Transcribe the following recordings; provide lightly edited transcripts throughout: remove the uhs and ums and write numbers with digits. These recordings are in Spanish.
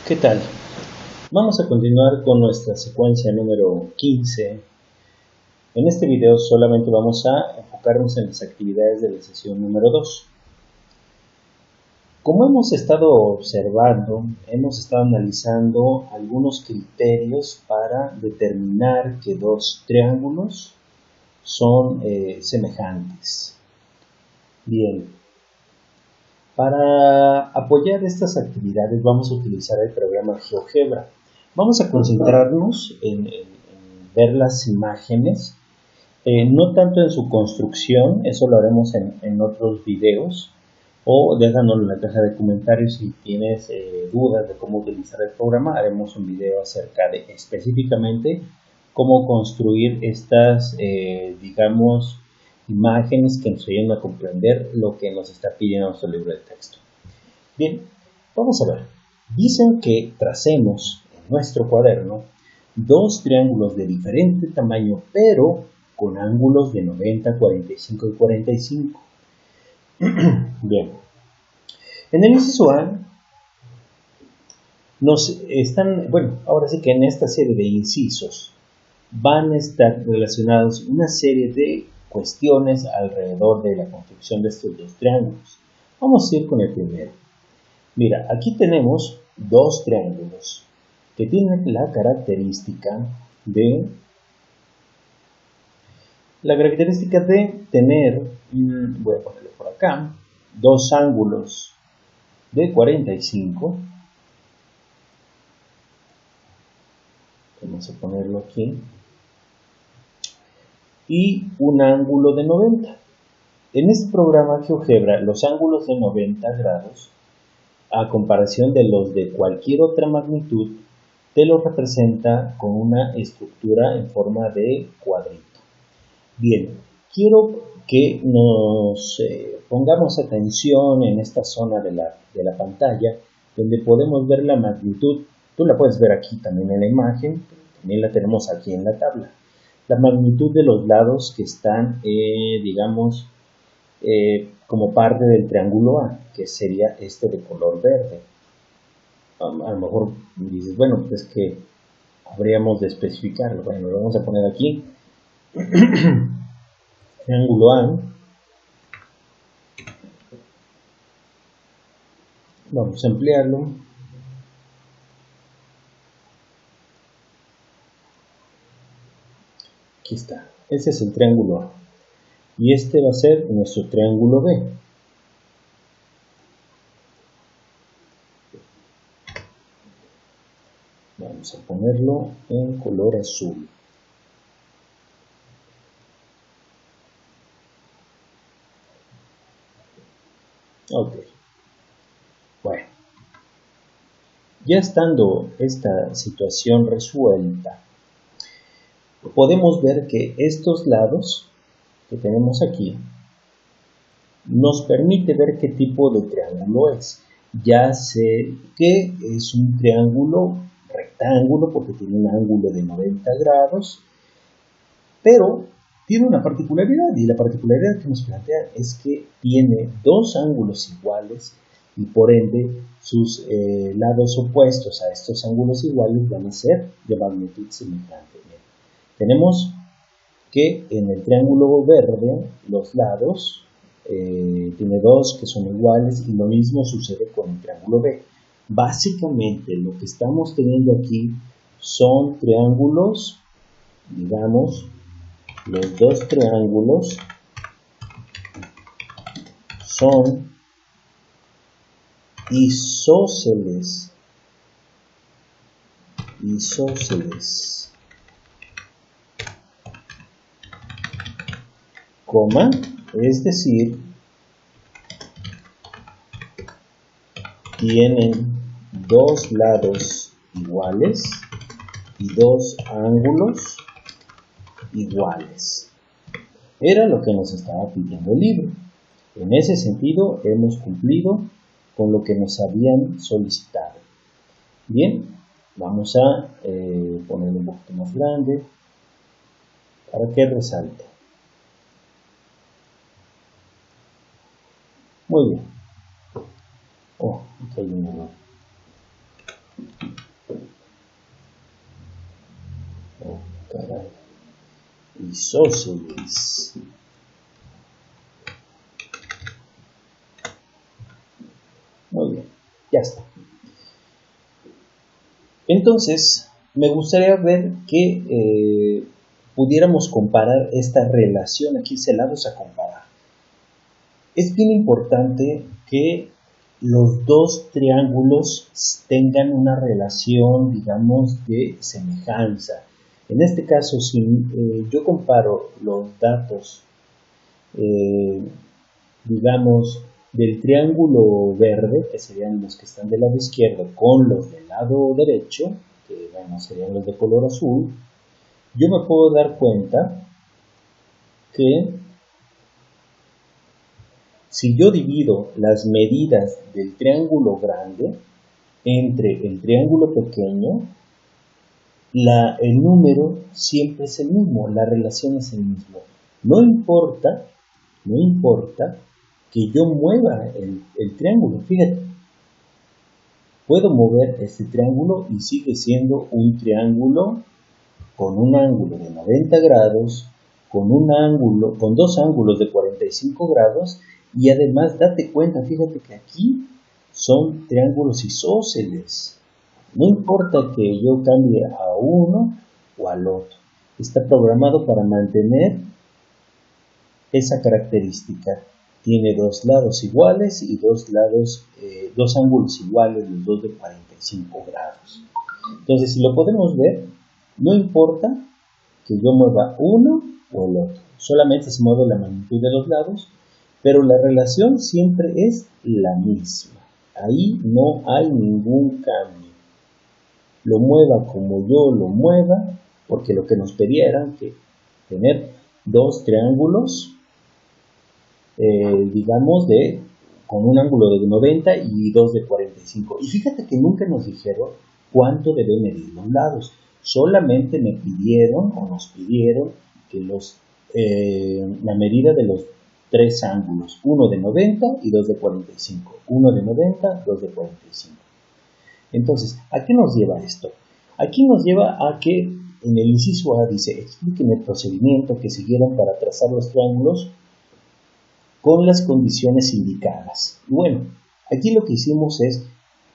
¿Qué tal? Vamos a continuar con nuestra secuencia número 15. En este video solamente vamos a enfocarnos en las actividades de la sesión número 2. Como hemos estado observando, hemos estado analizando algunos criterios para determinar que dos triángulos son semejantes. Bien, para apoyar estas actividades vamos a utilizar el programa GeoGebra. Vamos a concentrarnos en ver las imágenes, no tanto en su construcción, eso lo haremos en otros videos, o déjanos en la caja de comentarios si tienes dudas de cómo utilizar el programa. Haremos un video acerca de específicamente cómo construir estas, digamos, imágenes que nos ayuden a comprender lo que nos está pidiendo nuestro libro de texto. Bien, vamos a ver. Dicen que tracemos en nuestro cuaderno dos triángulos de diferente tamaño, pero con ángulos de 90, 45 y 45. Bien, en el inciso A ahora sí que en esta serie de incisos van a estar relacionados una serie de cuestiones alrededor de la construcción de estos dos triángulos. Vamos a ir con el primero. Mira, aquí tenemos dos triángulos que tienen la característica de tener, voy a ponerlo por acá, dos ángulos de 45. Vamos a ponerlo aquí. Y un ángulo de 90. En este programa GeoGebra, los ángulos de 90 grados, a comparación de los de cualquier otra magnitud, te lo representa con una estructura en forma de cuadrito. Bien, quiero que nos pongamos atención en esta zona de la pantalla, donde podemos ver la magnitud. Tú la puedes ver aquí también en la imagen, también la tenemos aquí en la tabla. La magnitud de los lados que están, digamos, como parte del triángulo A, que sería este de color verde. A lo mejor dices, bueno, pues es que habríamos de especificarlo. Bueno, lo vamos a poner aquí. Triángulo A. Vamos a ampliarlo. Aquí está. Ese es el triángulo A. Y este va a ser nuestro triángulo B. Vamos a ponerlo en color azul. Ok. Bueno. Ya estando esta situación resuelta, podemos ver que estos lados que tenemos aquí nos permite ver qué tipo de triángulo es. Ya sé que es un triángulo rectángulo porque tiene un ángulo de 90 grados, pero tiene una particularidad, y la particularidad que nos plantea es que tiene dos ángulos iguales y por ende sus lados opuestos a estos ángulos iguales van a ser de magnitud semejante. Bien. Tenemos que en el triángulo verde los lados tiene dos que son iguales, y lo mismo sucede con el triángulo B. Básicamente lo que estamos teniendo aquí son triángulos, digamos, los dos triángulos son isósceles, coma, es decir, tienen dos lados iguales y dos ángulos iguales. Era lo que nos estaba pidiendo el libro. En ese sentido, hemos cumplido con lo que nos habían solicitado. Bien, vamos a ponerlo un poquito más grande para que resalte. Muy bien. Oh, aquí hay un error. isósceles. Muy bien, ya está. Entonces, me gustaría ver que pudiéramos comparar esta relación. Aquí dice lados a comparar. Es bien importante que los dos triángulos tengan una relación, digamos, de semejanza. En este caso, si yo comparo los datos, digamos, del triángulo verde, que serían los que están del lado izquierdo, con los del lado derecho, que bueno, serían los de color azul, yo me puedo dar cuenta que si yo divido las medidas del triángulo grande entre el triángulo pequeño, el número siempre es el mismo, la relación es el mismo. No importa que yo mueva el triángulo. Fíjate, puedo mover este triángulo y sigue siendo un triángulo con un ángulo de 90 grados, con dos ángulos de 45 grados, y además date cuenta, fíjate que aquí son triángulos isósceles. No importa que yo cambie a uno o al otro, está programado para mantener esa característica. Tiene dos lados iguales y dos ángulos iguales, los dos de 45 grados. Entonces, si lo podemos ver, no importa que yo mueva uno o el otro, solamente se mueve la magnitud de los lados, pero la relación siempre es la misma. Ahí no hay ningún cambio. Lo mueva como yo lo mueva, porque lo que nos pedía era que tener dos triángulos, digamos, con un ángulo de 90 y dos de 45. Y fíjate que nunca nos dijeron cuánto deben medir los lados. Solamente nos pidieron que la medida de los tres ángulos, uno de 90 y dos de 45. Uno de 90, dos de 45. Entonces, ¿a qué nos lleva esto? Aquí nos lleva a que en el inciso A dice, explíqueme el procedimiento que siguieron para trazar los triángulos con las condiciones indicadas. Y bueno, aquí lo que hicimos es,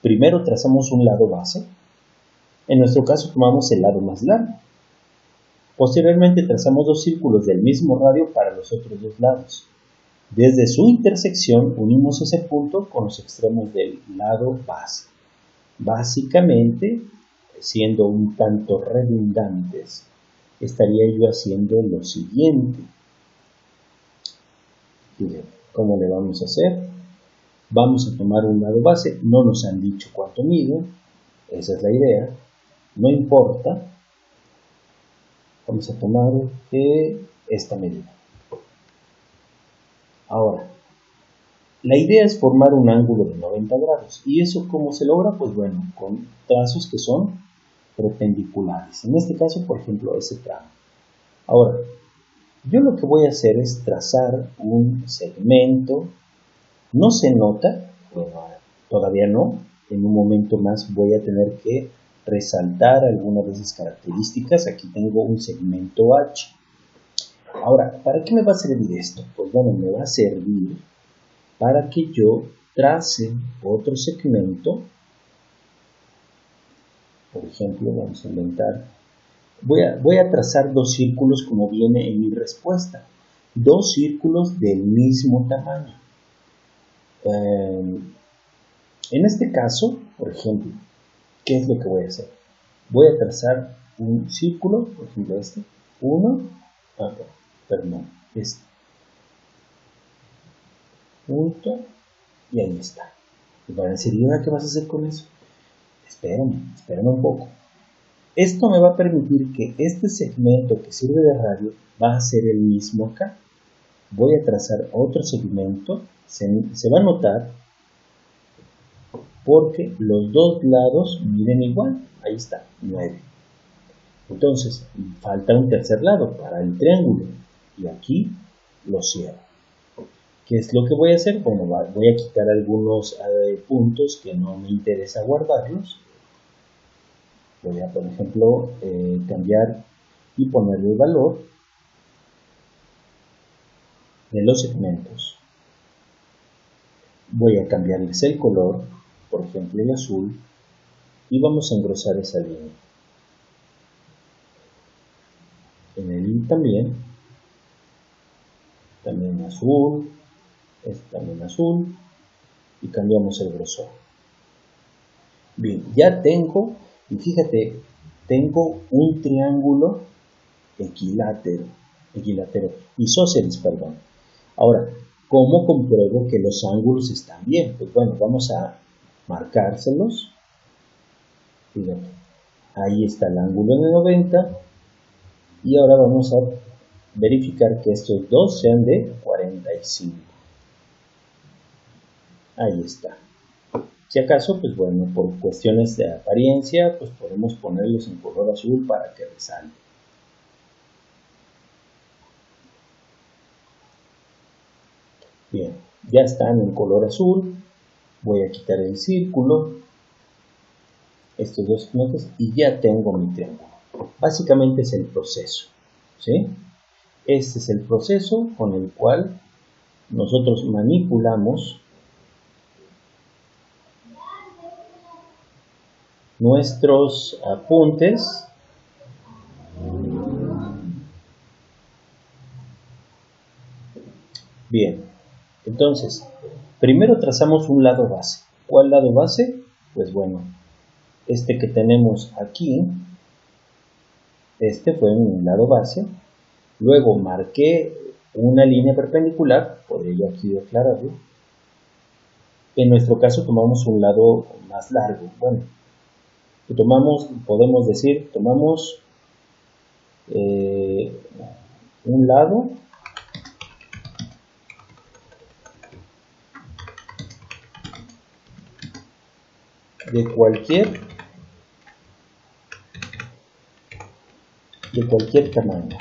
primero trazamos un lado base. En nuestro caso tomamos el lado más largo. Posteriormente trazamos dos círculos del mismo radio para los otros dos lados. Desde su intersección unimos ese punto con los extremos del lado base. Básicamente, siendo un tanto redundantes, estaría yo haciendo lo siguiente. ¿Cómo le vamos a hacer? Vamos a tomar un lado base, no nos han dicho cuánto mide, esa es la idea, no importa, vamos a tomar esta medida. Ahora, la idea es formar un ángulo de 90 grados, y eso ¿cómo se logra? Pues bueno, con trazos que son perpendiculares, en este caso, por ejemplo, ese tramo. Ahora, yo lo que voy a hacer es trazar un segmento. No se nota, bueno, todavía no. En un momento más voy a tener que resaltar algunas de esas características. Aquí tengo un segmento H. Ahora, ¿para qué me va a servir esto? Pues bueno, me va a servir para que yo trace otro segmento. Por ejemplo, vamos a inventar. Voy a trazar dos círculos como viene en mi respuesta. Dos círculos del mismo tamaño. En este caso, por ejemplo, ¿qué es lo que voy a hacer? Voy a trazar un círculo, por ejemplo este. Este. Punto. Y ahí está. Y van a decir, ¿y ahora qué vas a hacer con eso? Espérame un poco. Esto me va a permitir que este segmento que sirve de radio va a ser el mismo acá. Voy a trazar otro segmento, se va a notar porque los dos lados miden igual, ahí está, 9. Entonces, falta un tercer lado para el triángulo y aquí lo cierro. ¿Qué es lo que voy a hacer? Bueno, voy a quitar algunos puntos que no me interesa guardarlos. Voy a, por ejemplo, cambiar y ponerle el valor. de los segmentos. Voy a cambiarles el color, por ejemplo el azul, y vamos a engrosar esa línea. En el I también azul, también azul, y cambiamos el grosor. Bien, ya tengo, y fíjate, tengo un triángulo equilátero, isósceles, perdón. Ahora, ¿cómo compruebo que los ángulos están bien? Pues bueno, vamos a marcárselos. Fíjate, ahí está el ángulo de 90, y ahora vamos a verificar que estos dos sean de 45. Ahí está. Si acaso, pues bueno, por cuestiones de apariencia, pues podemos ponerlos en color azul para que resalte. Bien, ya están en color azul. Voy a quitar el círculo, estos dos segmentos, y ya tengo mi triángulo. Básicamente es el proceso, ¿sí? Este es el proceso con el cual nosotros manipulamos nuestros apuntes bien. Entonces, primero trazamos un lado base. ¿Cuál lado base? Pues bueno, este que tenemos aquí, este fue un lado base. Luego marqué una línea perpendicular, podría yo aquí declararlo. En nuestro caso tomamos un lado más largo. Bueno, podemos decir, tomamos un lado de cualquier tamaño.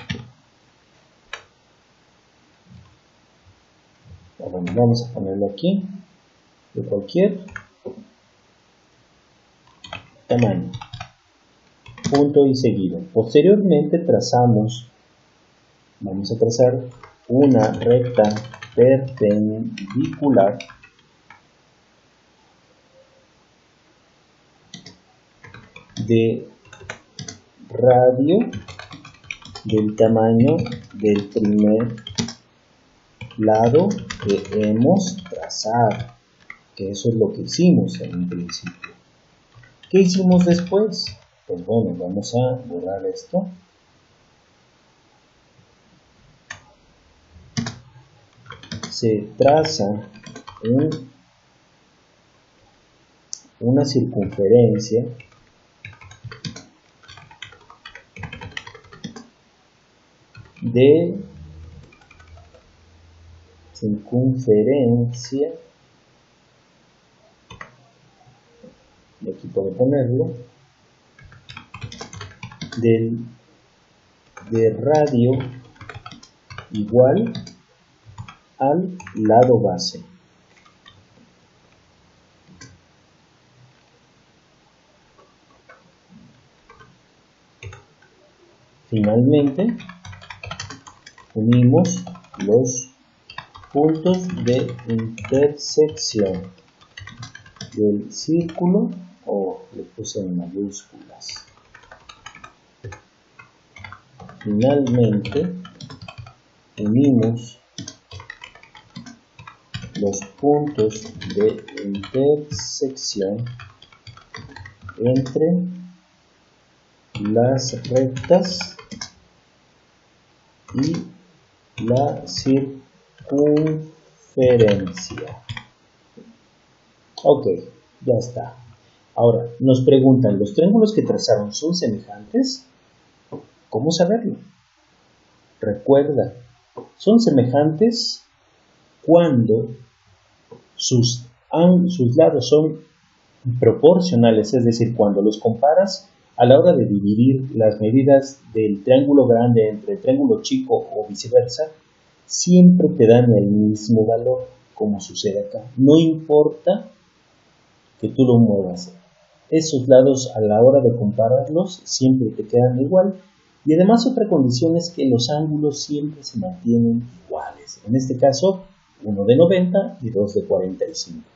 Bueno, vamos a ponerlo aquí, de cualquier tamaño. Punto y seguido. Posteriormente vamos a trazar una recta perpendicular de radio del tamaño del primer lado que hemos trazado, que eso es lo que hicimos en un principio. ¿Qué hicimos después? Pues bueno, vamos a borrar esto. Se traza una circunferencia y aquí puedo ponerlo, de radio igual al lado base. Finalmente, unimos los puntos de intersección del círculo, o le puse en mayúsculas. Finalmente, unimos los puntos de intersección entre las rectas y la circunferencia. Ok, ya está. Ahora, nos preguntan, ¿los triángulos que trazaron son semejantes? ¿Cómo saberlo? Recuerda, son semejantes cuando sus lados son proporcionales, es decir, cuando los comparas a la hora de dividir las medidas del triángulo grande entre el triángulo chico o viceversa, siempre te dan el mismo valor, como sucede acá. No importa que tú lo muevas, esos lados a la hora de compararlos siempre te quedan igual, Y además otra condición es que los ángulos siempre se mantienen iguales. En este caso, uno de 90 y 2 de 45.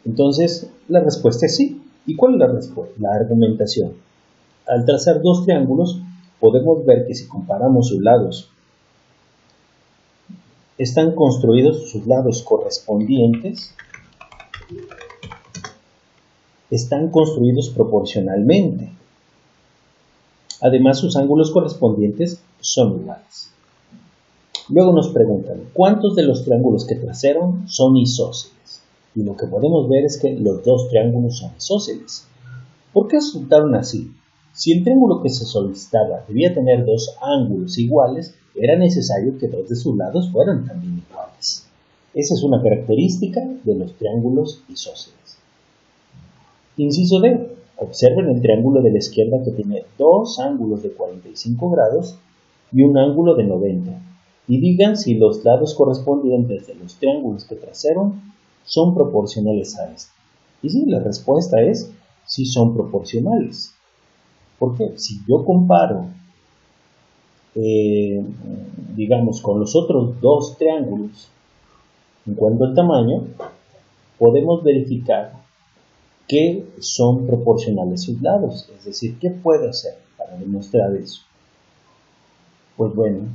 Entonces, la respuesta es sí. ¿Y cuál es la respuesta? La argumentación. Al trazar dos triángulos, podemos ver que si comparamos sus lados, están construidos sus lados correspondientes, están construidos proporcionalmente. Además, sus ángulos correspondientes son iguales. Luego nos preguntan, ¿cuántos de los triángulos que trazaron son isósceles? Y lo que podemos ver es que los dos triángulos son isósceles. ¿Por qué resultaron así? Si el triángulo que se solicitaba debía tener dos ángulos iguales, era necesario que dos de sus lados fueran también iguales. Esa es una característica de los triángulos isósceles. Inciso D. Observen el triángulo de la izquierda que tiene dos ángulos de 45 grados y un ángulo de 90. Y digan si los lados correspondientes de los triángulos que trazaron son proporcionales a este. Y sí, la respuesta es sí son proporcionales. Porque si yo comparo, digamos, con los otros dos triángulos, en cuanto al tamaño, podemos verificar que son proporcionales sus lados. Es decir, ¿qué puedo hacer para demostrar eso? Pues bueno,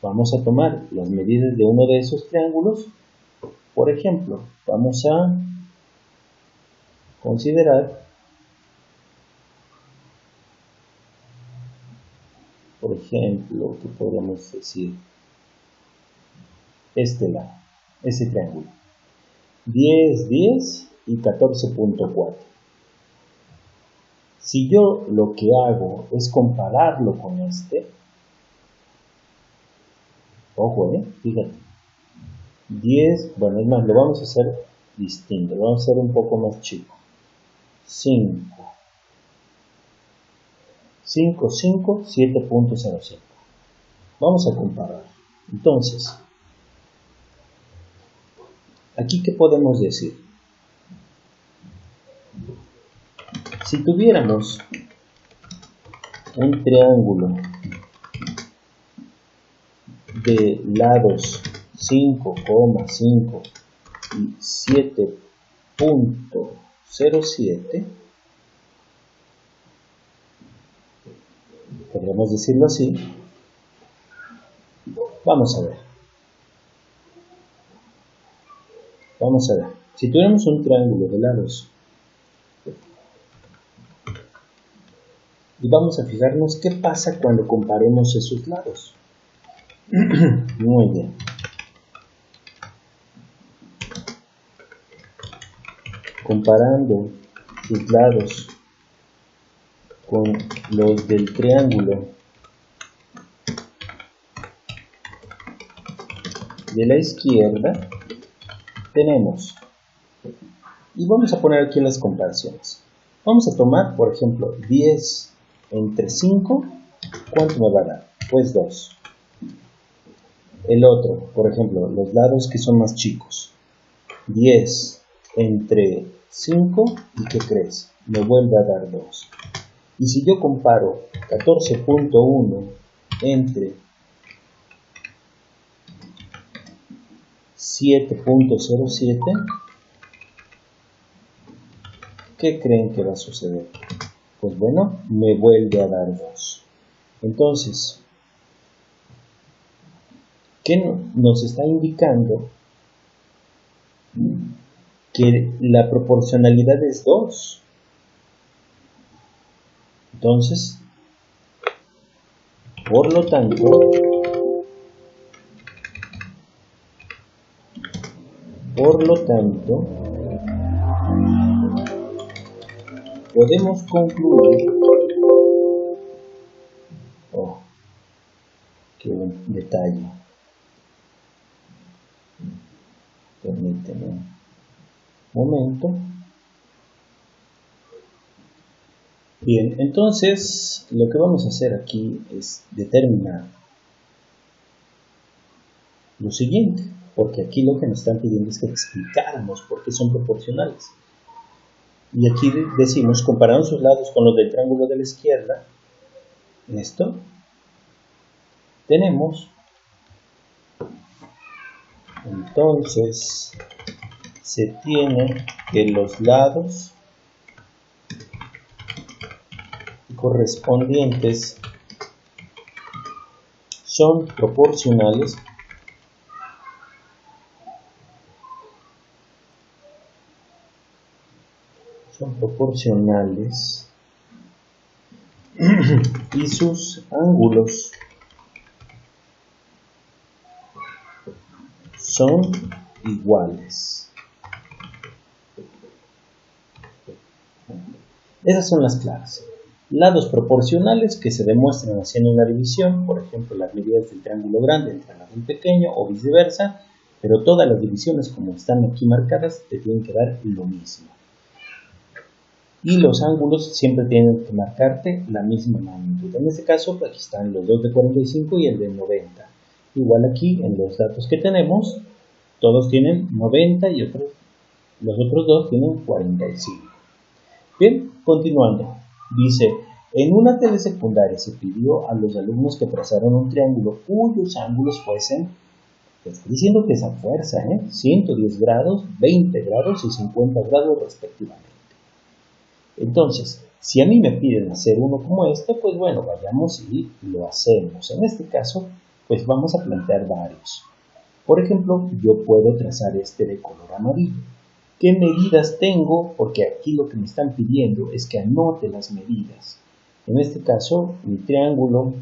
vamos a tomar las medidas de uno de esos triángulos. Por ejemplo, vamos a considerar, por ejemplo, que podríamos decir este lado, ese triángulo, 10, 10 y 14.4. Si yo lo que hago es compararlo con este, ojo, fíjate, 10, bueno, es más, lo vamos a hacer distinto, lo vamos a hacer un poco más chico, 5, 5, 5, 7.05. Vamos a comparar. Entonces, ¿aquí qué podemos decir? Si tuviéramos un triángulo de lados 5,5 y 7.07, podríamos decirlo así. Vamos a ver. Si tuviéramos un triángulo de lados y vamos a fijarnos qué pasa cuando comparemos esos lados. Muy bien. Comparando sus lados con los del triángulo de la izquierda, tenemos, y vamos a poner aquí las comparaciones. Vamos a tomar, por ejemplo, 10 entre 5, ¿cuánto me va a dar? Pues 2. El otro, por ejemplo, los lados que son más chicos, 10 entre 5, ¿y qué crees? Me vuelve a dar 2. Y si yo comparo 14.1 entre 7.07, ¿qué creen que va a suceder? Pues bueno, me vuelve a dar 2. Entonces, ¿qué nos está indicando? Que la proporcionalidad es 2. Entonces, por lo tanto, podemos concluir, qué buen detalle, permíteme un momento. Bien, entonces lo que vamos a hacer aquí es determinar lo siguiente, porque aquí lo que nos están pidiendo es que explicáramos por qué son proporcionales. Y aquí decimos, comparando sus lados con los del triángulo de la izquierda, esto, tenemos, entonces, se tiene que los lados correspondientes son proporcionales y sus ángulos son iguales. Esas son las claves. Lados proporcionales que se demuestran haciendo una división, por ejemplo, las medidas del triángulo grande entre las del pequeño o viceversa, pero todas las divisiones como están aquí marcadas te tienen que dar lo mismo. Y los ángulos siempre tienen que marcarte la misma magnitud. En este caso, aquí están los dos de 45 y el de 90. Igual aquí, en los datos que tenemos, todos tienen 90 y los otros dos tienen 45. Bien, continuando. Dice, en una telesecundaria se pidió a los alumnos que trazaron un triángulo cuyos ángulos fuesen, te estoy diciendo que es a fuerza, 110 grados, 20 grados y 50 grados respectivamente. Entonces, si a mí me piden hacer uno como este, pues bueno, vayamos y lo hacemos. En este caso, pues vamos a plantear varios. Por ejemplo, yo puedo trazar este de color amarillo. ¿Qué medidas tengo? Porque aquí lo que me están pidiendo es que anote las medidas. En este caso, mi triángulo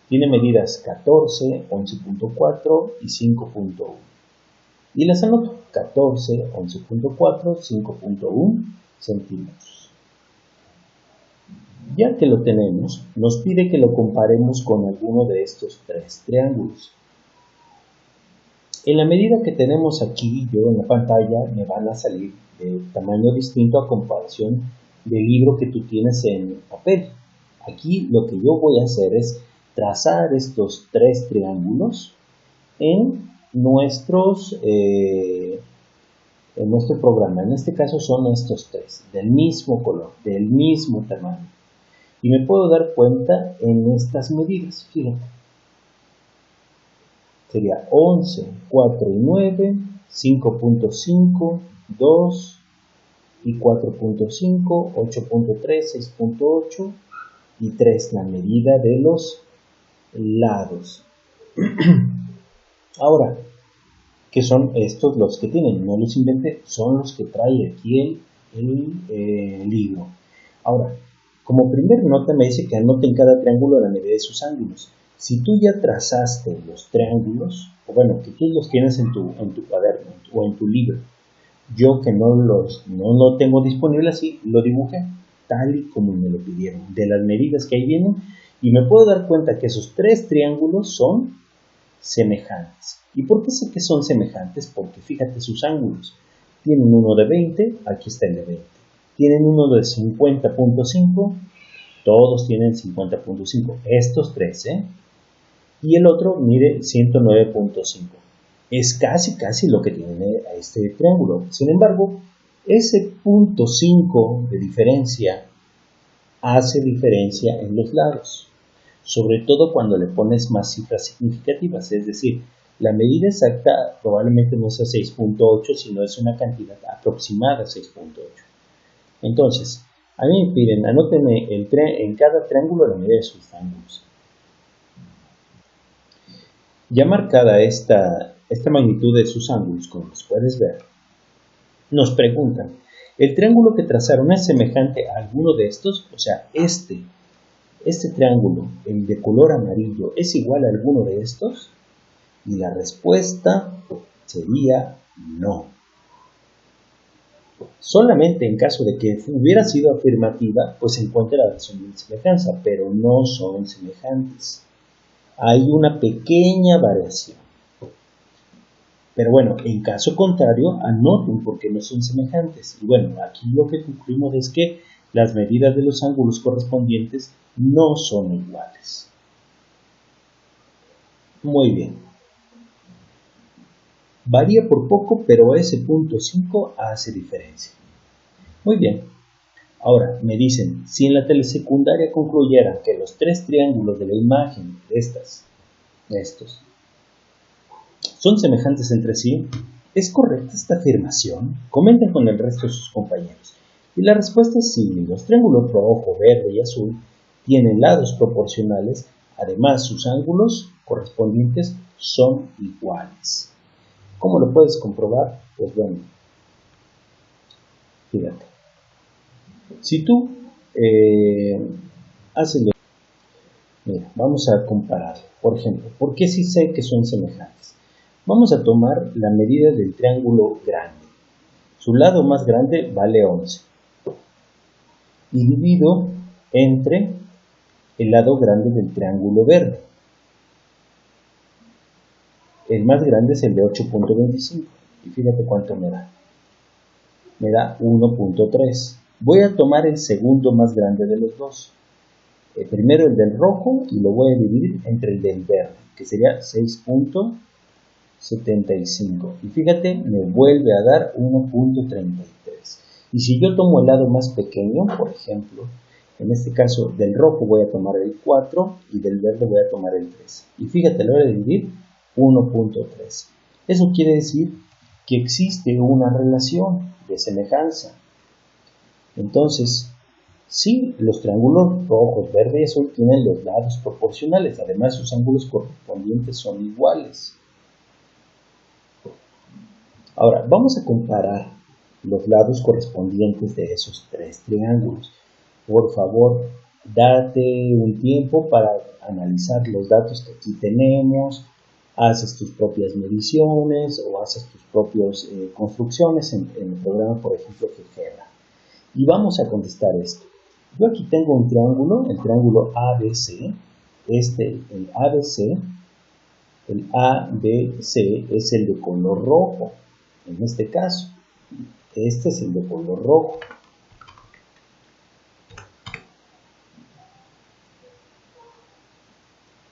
tiene medidas 14, 11.4 y 5.1. Y las anoto, 14, 11.4, 5.1 centímetros. Ya que lo tenemos, nos pide que lo comparemos con alguno de estos tres triángulos. En la medida que tenemos aquí, yo en la pantalla, me van a salir de tamaño distinto a comparación del libro que tú tienes en papel. Aquí lo que yo voy a hacer es trazar estos tres triángulos en nuestro programa. En este caso son estos tres, del mismo color, del mismo tamaño. Y me puedo dar cuenta en estas medidas, fíjate. Sería 11, 4 y 9, 5.5, 2 y 4.5, 8.3, 6.8 y 3, la medida de los lados. Ahora, ¿qué son estos los que tienen? No los inventé, son los que trae aquí el libro. Ahora, como primer nota me dice que anoten cada triángulo a la medida de sus ángulos. Si tú ya trazaste los triángulos, o bueno, que tú los tienes en tu cuaderno o en tu libro, yo que no lo tengo disponible así, lo dibujé tal y como me lo pidieron, de las medidas que ahí vienen, y me puedo dar cuenta que esos tres triángulos son semejantes. ¿Y por qué sé que son semejantes? Porque fíjate sus ángulos. Tienen uno de 20, aquí está el de 20. Tienen uno de 50.5, todos tienen 50.5, estos tres, y el otro mide 109.5. Es casi lo que tiene este triángulo. Sin embargo, ese 0.5 de diferencia hace diferencia en los lados, sobre todo cuando le pones más cifras significativas, es decir, la medida exacta probablemente no sea 6.8, sino es una cantidad aproximada a 6.8. Entonces, a mí me piden, anótenme en cada triángulo la medida de sus ángulos. Ya marcada esta magnitud de sus ángulos, como los puedes ver, nos preguntan, ¿el triángulo que trazaron es semejante a alguno de estos? O sea, este triángulo, el de color amarillo, ¿es igual a alguno de estos? Y la respuesta sería no. Solamente en caso de que hubiera sido afirmativa, pues se encuentra la razón de semejanza, pero no son semejantes. Hay una pequeña variación. Pero bueno, en caso contrario, anoten por qué no son semejantes. Y bueno, aquí lo que concluimos es que las medidas de los ángulos correspondientes no son iguales. Muy bien. Varía por poco, pero ese 0.5 hace diferencia. Muy bien. Ahora, me dicen, si en la telesecundaria concluyeran que los tres triángulos de la imagen de estos, son semejantes entre sí, ¿es correcta esta afirmación? Comenten con el resto de sus compañeros. Y la respuesta es sí. Los triángulos rojo, verde y azul tienen lados proporcionales, además sus ángulos correspondientes son iguales. ¿Cómo lo puedes comprobar? Pues bueno, fíjate. Si tú haces lo... Mira, vamos a comparar. Por ejemplo, ¿por qué sí sé que son semejantes? Vamos a tomar la medida del triángulo grande. Su lado más grande vale 11. Y divido entre el lado grande del triángulo verde. El más grande es el de 8.25. Y fíjate cuánto me da. Me da 1.3. Voy a tomar el segundo más grande de los dos. Primero el del rojo y lo voy a dividir entre el del verde, que sería 6.75. Y fíjate, me vuelve a dar 1.33. Y si yo tomo el lado más pequeño, por ejemplo, en este caso del rojo voy a tomar el 4 y del verde voy a tomar el 3. Y fíjate, a la hora de dividir, 1.3. Eso quiere decir que existe una relación de semejanza. Entonces, sí, los triángulos rojo, verde y azul tienen los lados proporcionales. Además, sus ángulos correspondientes son iguales. Ahora, vamos a comparar los lados correspondientes de esos tres triángulos. Por favor, date un tiempo para analizar los datos que aquí tenemos. Haces tus propias mediciones o haces tus propias construcciones en el programa, por ejemplo, GeoGebra. Y vamos a contestar esto. Yo aquí tengo un triángulo, el triángulo ABC. El ABC es el de color rojo. En este caso, este es el de color rojo.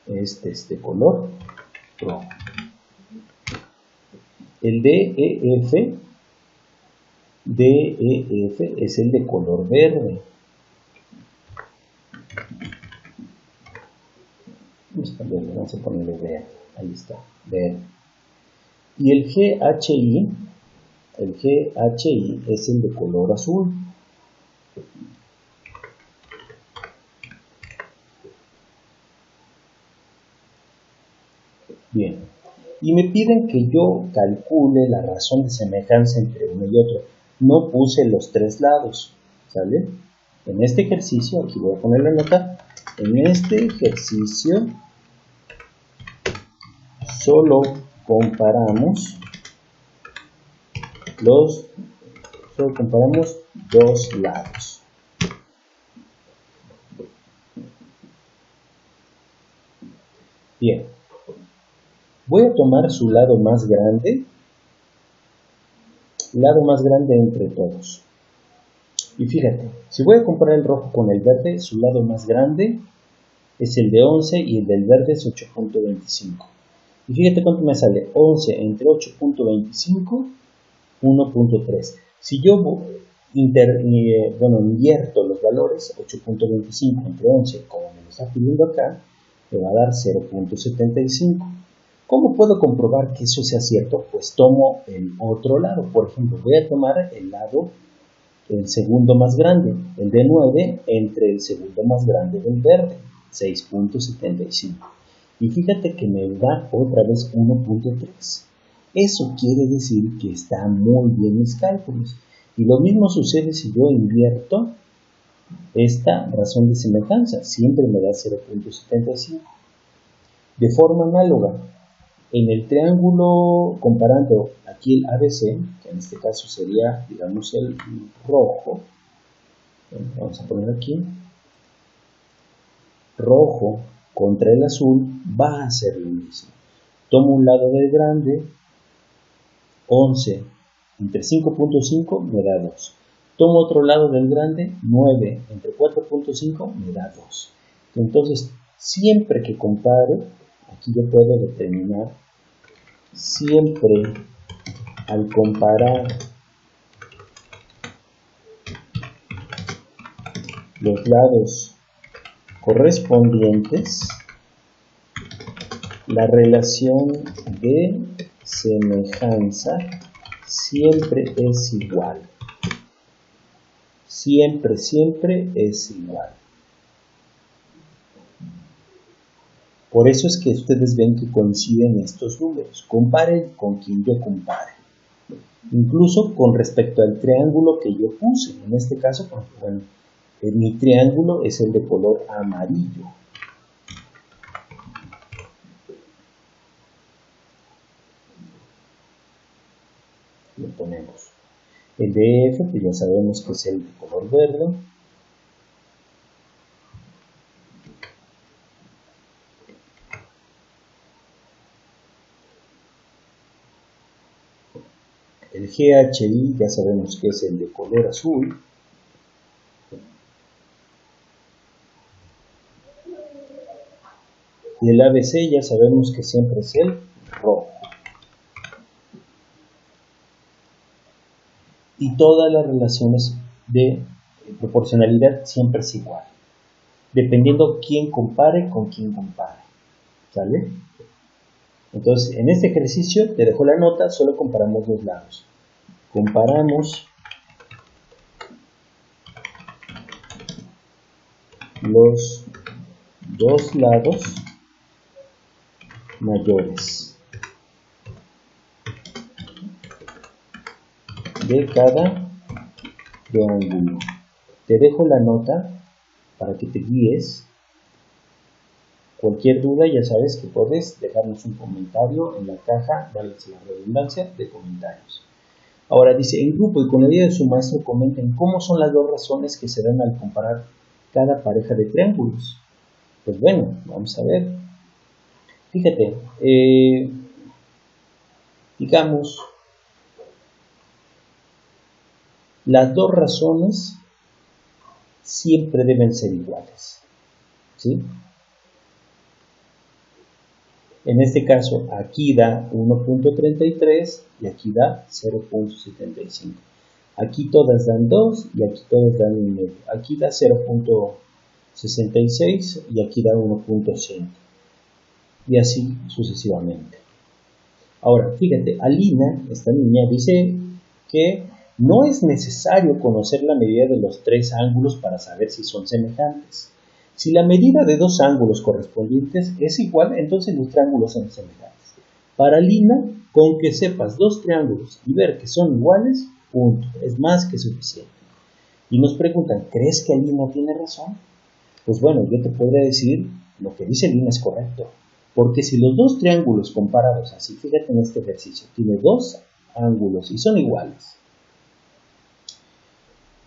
Este es de color rojo. El DEF es el de color verde. Vamos a ponerle verde. Ahí está, verde. Y el GHI es el de color azul. Bien. Y me piden que yo calcule la razón de semejanza entre uno y otro. No puse los tres lados, ¿sale? En este ejercicio, aquí voy a poner la nota, en este ejercicio solo comparamos dos lados. Bien. Voy a tomar su lado más grande entre todos. Y fíjate, si voy a comparar el rojo con el verde, su lado más grande es el de 11 y el del verde es 8.25. Y fíjate cuánto me sale, 11 entre 8.25, 1.3. Si yo invierto los valores, 8.25 entre 11, como me lo está pidiendo acá, me va a dar 0.75. ¿Cómo puedo comprobar que eso sea cierto? Pues tomo el otro lado. Por ejemplo, voy a tomar el segundo más grande, el de 9, entre el segundo más grande del verde, 6.75. Y fíjate que me da otra vez 1.3. Eso quiere decir que está muy bien mis cálculos. Y lo mismo sucede si yo invierto esta razón de semejanza. Siempre me da 0.75. De forma análoga, en el triángulo, comparando aquí el ABC, que en este caso sería, digamos, el rojo, vamos a poner aquí, rojo contra el azul, va a ser lo mismo. Tomo un lado del grande, 11 entre 5.5 me da 2. Tomo otro lado del grande, 9 entre 4.5 me da 2. Entonces, siempre que compare, aquí yo puedo determinar, siempre al comparar los lados correspondientes, la relación de semejanza siempre es igual. Siempre es igual. Por eso es que ustedes ven que coinciden estos números. Comparen con quien yo compare. Incluso con respecto al triángulo que yo puse. En este caso, bueno, mi triángulo es el de color amarillo. Lo ponemos. El de F, pues ya sabemos que es el de color verde. El GHI ya sabemos que es el de color azul. Y el ABC ya sabemos que siempre es el rojo. Y todas las relaciones de proporcionalidad siempre es igual, dependiendo quién compare con quién compare. ¿Sale? Entonces, en este ejercicio te dejo la nota, solo comparamos dos lados. Comparamos los dos lados mayores de cada triángulo. Te dejo la nota para que te guíes. Cualquier duda ya sabes que puedes dejarnos un comentario en la caja, vale la redundancia, de comentarios. Ahora dice, en grupo y con la ayuda de su maestro comenten cómo son las dos razones que se dan al comparar cada pareja de triángulos. Pues bueno, vamos a ver. Fíjate, digamos, las dos razones siempre deben ser iguales, ¿sí? En este caso, aquí da 1.33 y aquí da 0.75. Aquí todas dan 2 y aquí todas dan 1,5. Aquí da 0.66 y aquí da 1.5. Y así sucesivamente. Ahora, fíjate, Alina, esta niña, dice que no es necesario conocer la medida de los tres ángulos para saber si son semejantes. Si la medida de dos ángulos correspondientes es igual, entonces los triángulos son semejantes. Para Alina, con que sepas dos triángulos y ver que son iguales, punto, es más que suficiente. Y nos preguntan, ¿crees que Alina tiene razón? Pues bueno, yo te podría decir, lo que dice Alina es correcto. Porque si los dos triángulos comparados, así, fíjate en este ejercicio, tiene dos ángulos y son iguales,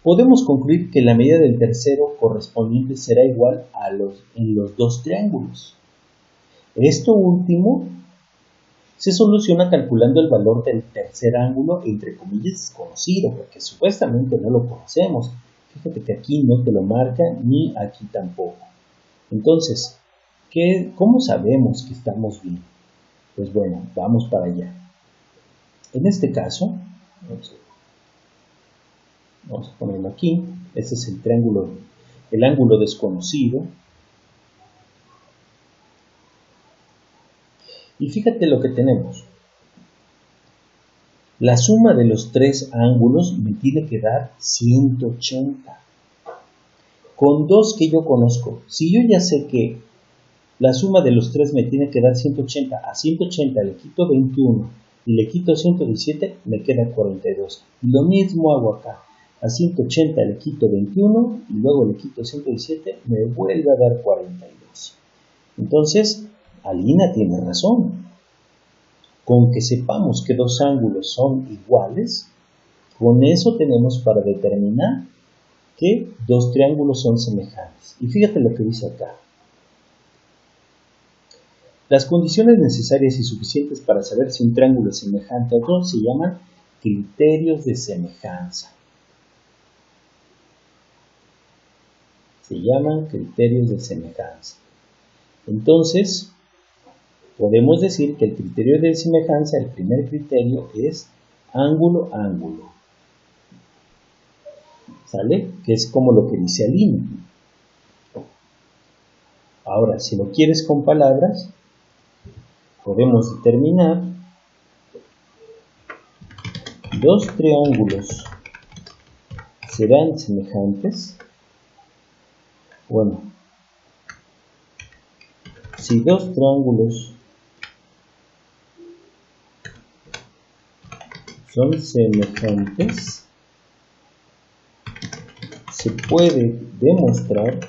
podemos concluir que la medida del tercero correspondiente será igual en los dos triángulos. Esto último se soluciona calculando el valor del tercer ángulo, entre comillas, desconocido, porque supuestamente no lo conocemos. Fíjate que aquí no te lo marca, ni aquí tampoco. Entonces, ¿cómo sabemos que estamos bien? Pues bueno, vamos para allá. En este caso, vamos a ponerlo aquí. Este es el triángulo, el ángulo desconocido. Y fíjate lo que tenemos. La suma de los tres ángulos me tiene que dar 180. Con dos que yo conozco, si yo ya sé que la suma de los tres me tiene que dar 180, a 180 le quito 21 y le quito 117, me queda 42. Y lo mismo hago acá. A 180 le quito 21 y luego le quito 117, me vuelve a dar 42. Entonces, Alina tiene razón. Con que sepamos que dos ángulos son iguales, con eso tenemos para determinar que dos triángulos son semejantes. Y fíjate lo que dice acá. Las condiciones necesarias y suficientes para saber si un triángulo es semejante a otro se llaman criterios de semejanza. Se llaman criterios de semejanza. Entonces, podemos decir que el criterio de semejanza, el primer criterio, es ángulo-ángulo. ¿sale? Que es como lo que dice Aline. Ahora, si lo quieres con palabras, podemos determinar dos triángulos serán semejantes. Bueno, si dos triángulos son semejantes, se puede demostrar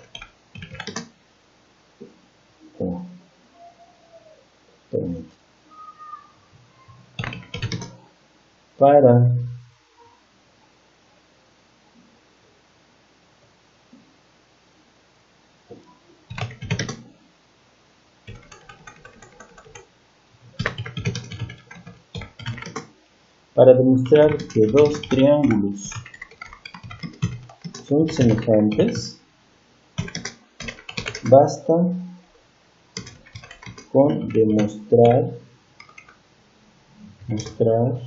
para demostrar que dos triángulos son semejantes, basta con mostrar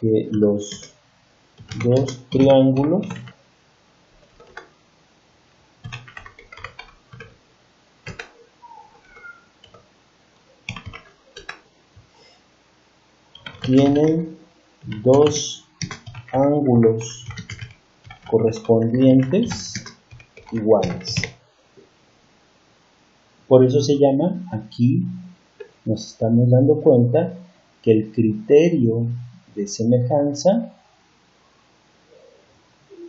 que los dos triángulos tienen dos ángulos correspondientes iguales. Por eso se llama, aquí nos estamos dando cuenta que el criterio de semejanza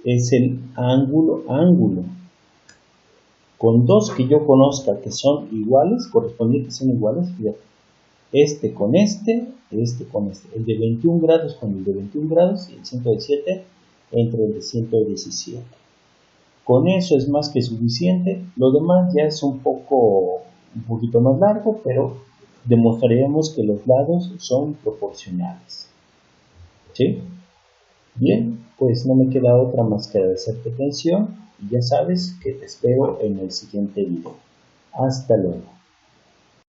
es el ángulo. Con dos que yo conozca que son iguales, correspondientes son iguales, fíjate, este con este con este. El de 21 grados con el de 21 grados y el 117 entre el de 117. Con eso es más que suficiente. Lo demás ya es un poquito más largo, pero demostraremos que los lados son proporcionales. ¿Sí? Bien, pues no me queda otra más que agradecerte atención y ya sabes que te espero en el siguiente video. Hasta luego.